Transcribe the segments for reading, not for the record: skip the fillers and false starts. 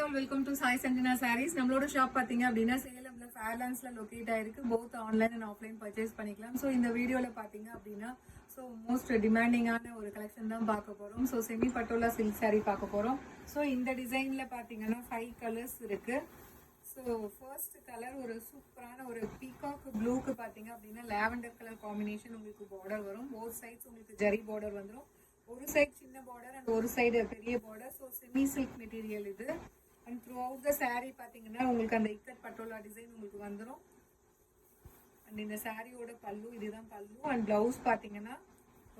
All welcome to Sai Sanjana Sarees. நம்மளோட shop பாத்தீங்க அப்படின்னா சேலம்ல ஃபேர்லாண்ட்ஸ்ல லொகேட் ஆயிருக்கு. Both online and offline purchase பண்ணிக்கலாம். ஸோ இந்த வீடியோல பாத்தீங்க அப்படின்னா ஸோ மோஸ்ட் டிமாண்டிங்கான ஒரு கலெக்ஷன் தான் பார்க்க போறோம். So semi patola silk sari பார்க்க போறோம். ஸோ இந்த டிசைன்ல பாத்தீங்கன்னா 5 கலர்ஸ் இருக்கு. ஸோ ஃபர்ஸ்ட் கலர் ஒரு சூப்பரான ஒரு பீகாக் ப்ளூக்கு பாத்தீங்க அப்படின்னா லாவெண்டர் கலர் காம்பினேஷன் உங்களுக்கு பார்டர் வரும். போத் சைட்ஸ் உங்களுக்கு ஜரி பார்டர் வந்துடும். ஒரு சைடு சின்ன பார்டர் அண்ட் ஒரு சைடு பெரிய border. So semi silk material இது. And throughout the sari பாத்தீங்கன்னா உங்களுக்கு அந்த இக்கட் பட்டோலா டிசைன் உங்களுக்கு வந்துடும். அண்ட் இந்த சாரியோட பல்லு இதுதான் பல்லு. அண்ட் பிளவுஸ் பாத்தீங்கன்னா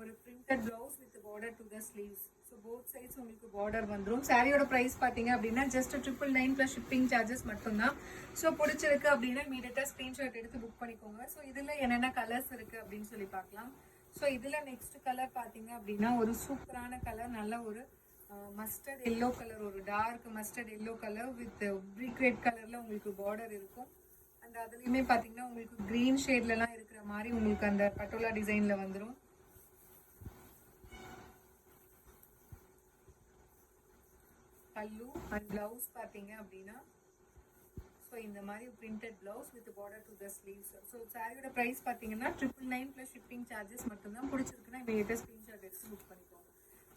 ஒரு printed blouse with border to the sleeves. So both sides உங்களுக்கு பார்டர் வந்துடும். சாரியோட பிரைஸ் பாத்தீங்க அப்படின்னா ஜஸ்ட் 999 பிளஸ் ஷிப்பிங் சார்ஜஸ் மட்டும்தான். ஸோ பிடிச்சிருக்கு அப்படின்னா இமீடியட்டா ஸ்கிரீன்ஷாட் எடுத்து புக் பண்ணிக்கோங்க. ஸோ இதுல என்னென்ன கலர்ஸ் இருக்கு அப்படின்னு சொல்லி பார்க்கலாம். ஸோ இதுல நெக்ஸ்ட் கலர் பாத்தீங்க அப்படின்னா ஒரு சூப்பரான கலர், நல்ல ஒரு மஸ்டர்ட் எல்லோ கலர், ஒரு dark mustard yellow colour with brick red கலர்ல உங்களுக்கு பார்டர் இருக்கும். அண்ட் அதுலயுமே பாத்தீங்கன்னா உங்களுக்கு கிரீன் ஷேட்ல எல்லாம் இருக்கிற மாதிரி உங்களுக்கு அந்த பட்டோலா டிசைன்ல வந்துடும். பல்லு அண்ட் பிளவுஸ் பாத்தீங்க அப்படின்னா ஸோ இந்த மாதிரி printed blouse with border to the sleeves. So சாரியோட பிரைஸ் பார்த்தீங்கன்னா 999 பிளஸ் ஷிப்பிங் சார்ஜஸ் மட்டும்தான். பிடிச்சிருக்குன்னா இமீடியட்டா ஸ்கிரீன்ஷாட் எடுத்து புக் பண்ணிக்கோங்க.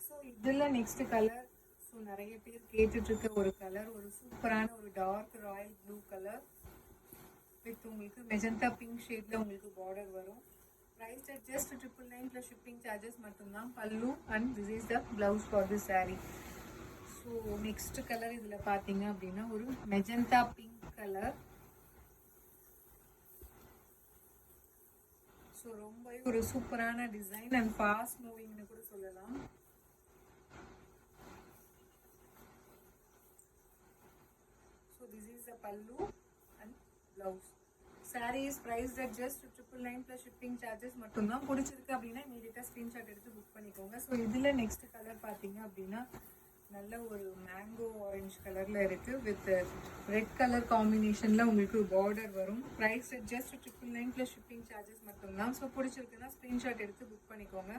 ஸோ இதில் நெக்ஸ்ட் கலர், ஸோ நிறைய பேர் கேட்டுட்டு இருக்க ஒரு கலர், ஒரு சூப்பரான ஒரு dark royal blue colour with உங்களுக்கு மெஜந்தா பிங்க் ஷேட்ல உங்களுக்கு பார்டர் வரும். Price just 999 plus shipping charges மட்டும்தான். Pallu and this is the blouse for the sari. So next colour இதுல பாத்தீங்க அப்படின்னா ஒரு மெஜந்தா பிங்க் கலர். ஸோ ரொம்ப ஒரு சூப்பரான டிசைன் அண்ட் ஃபாஸ்ட் மூவிங்னு கூட சொல்லலாம். ஸோ திஸ் இஸ் த பல்லு and blouse. Sorry is priced at just 999 plus shipping charges மட்டும்தான். பிடிச்சிருக்கு அப்படின்னா இமீடியட்டா ஸ்கிரீன்ஷாட் எடுத்து புக் பண்ணிக்கோங்க. ஸோ இதுல நெக்ஸ்ட் கலர் பாத்தீங்க அப்படின்னா நல்ல ஒரு மேங்கோ ஆரஞ்சு கலர்ல இருக்கு வித் ரெட் கலர் காம்பினேஷன்ல உங்களுக்கு பார்டர் வரும். Price just 999 plus shipping charges மட்டும்தான். ஸோ பிடிச்சிருக்குன்னா ஸ்கிரீன்ஷாட் எடுத்து புக் பண்ணிக்கோங்க.